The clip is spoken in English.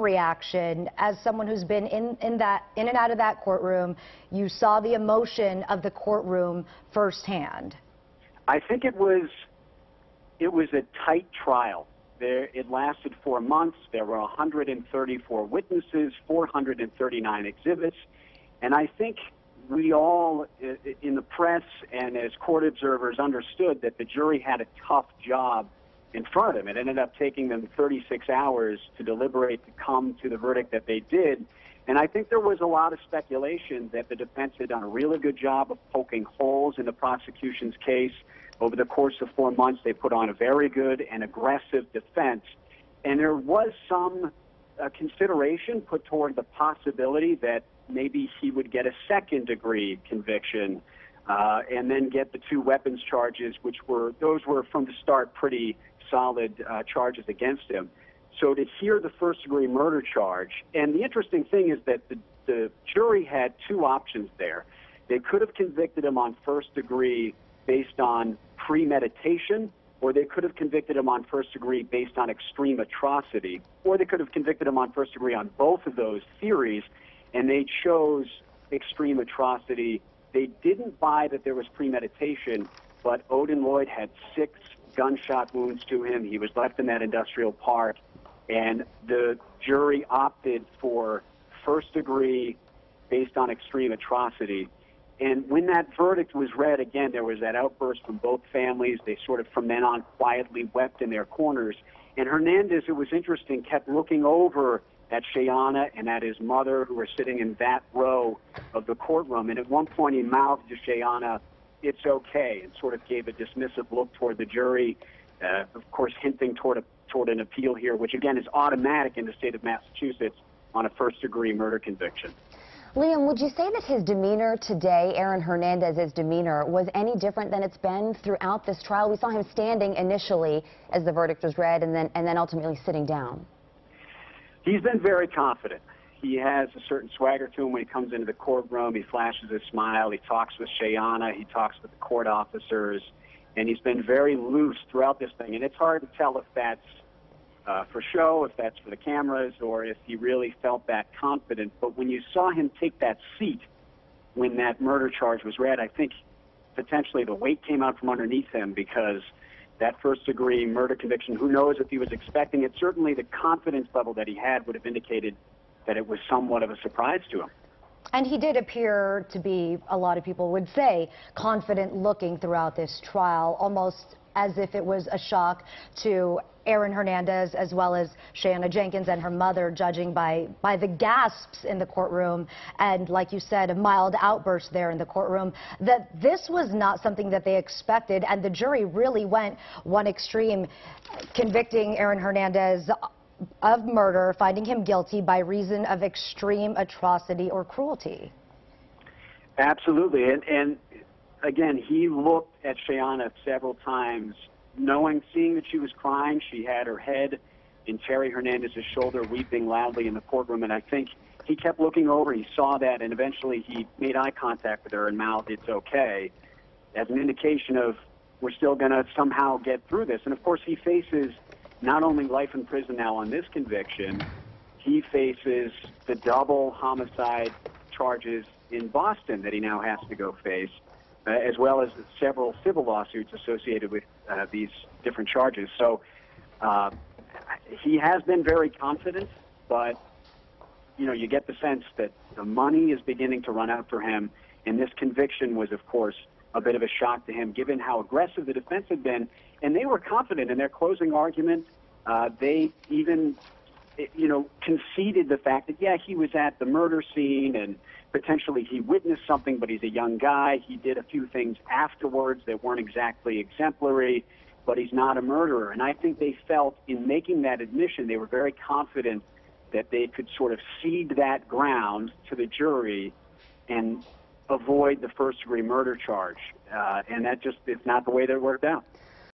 reaction as someone who's been in and out of that courtroom? You saw the emotion of the courtroom firsthand. I think it was a tight trial. It lasted 4 months. There were 134 witnesses, 439 exhibits, and I think we all in the press and as court observers understood that the jury had a tough job in front of them. It ended up taking them 36 hours to deliberate to come to the verdict that they did. And I think there was a lot of speculation that the defense had done a really good job of poking holes in the prosecution's case. Over the course of 4 months, they put on a very good and aggressive defense. And there was some consideration put toward the possibility that maybe he would get a second-degree conviction and then get the 2 weapons charges, those were from the start pretty solid charges against him. So to hear the first-degree murder charge, and the interesting thing is that the jury had 2 options there. They could have convicted him on first degree based on premeditation, or they could have convicted him on first degree based on extreme atrocity, or they could have convicted him on first degree on both of those theories, and they chose extreme atrocity. They didn't buy that there was premeditation, but Odin Lloyd had 6 gunshot wounds to him. He was left in that industrial park, and the jury opted for first degree based on extreme atrocity. And when that verdict was read, again, there was that outburst from both families. They sort of, from then on, quietly wept in their corners. And Hernandez, it was interesting, kept looking over at Shayana and at his mother, who were sitting in that row of the courtroom. And at one point, he mouthed to Shayana, "It's okay," and sort of gave a dismissive look toward the jury, of course, hinting toward an appeal here, which, again, is automatic in the state of Massachusetts on a first-degree murder conviction. Liam, would you say that his demeanor today, Aaron Hernandez's demeanor, was any different than it's been throughout this trial? We saw him standing initially as the verdict was read and then ultimately sitting down. He's been very confident. He has a certain swagger to him when he comes into the courtroom. He flashes a smile. He talks with Shayana. He talks with the court officers. And he's been very loose throughout this thing. And it's hard to tell if that's for show, if that's for the cameras, or if he really felt that confident. But when you saw him take that seat when that murder charge was read, I think potentially the weight came out from underneath him, because that first-degree murder conviction, who knows if he was expecting it. Certainly the confidence level that he had would have indicated that it was somewhat of a surprise to him. And he did appear to be, a lot of people would say, confident looking throughout this trial, almost as if it was a shock to Aaron Hernandez as well as Shayana Jenkins and her mother, judging by the gasps in the courtroom and, like you said, a mild outburst there in the courtroom, that this was not something that they expected. And the jury really went one extreme, convicting Aaron Hernandez of murder, finding him guilty by reason of extreme atrocity or cruelty. Absolutely. And again, he looked at Shayana several times, seeing that she was crying. She had her head in Terry Hernandez's shoulder, weeping loudly in the courtroom. And I think he kept looking over. He saw that, and eventually he made eye contact with her and mouthed, "It's okay," as an indication of, we're still going to somehow get through this. And of course, he faces not only life in prison now on this conviction, he faces the double homicide charges in Boston that he now has to go face, as well as several civil lawsuits associated with these different charges. So he has been very confident, but you get the sense that the money is beginning to run out for him, and this conviction was, of course, a bit of a shock to him, given how aggressive the defense had been. And they were confident in their closing argument. They even, conceded the fact that, yeah, he was at the murder scene and potentially he witnessed something, but he's a young guy. He did a few things afterwards that weren't exactly exemplary, but he's not a murderer. And I think they felt, in making that admission, they were very confident that they could sort of cede that ground to the jury and avoid the first-degree murder charge. And that just, it's not the way that it worked out.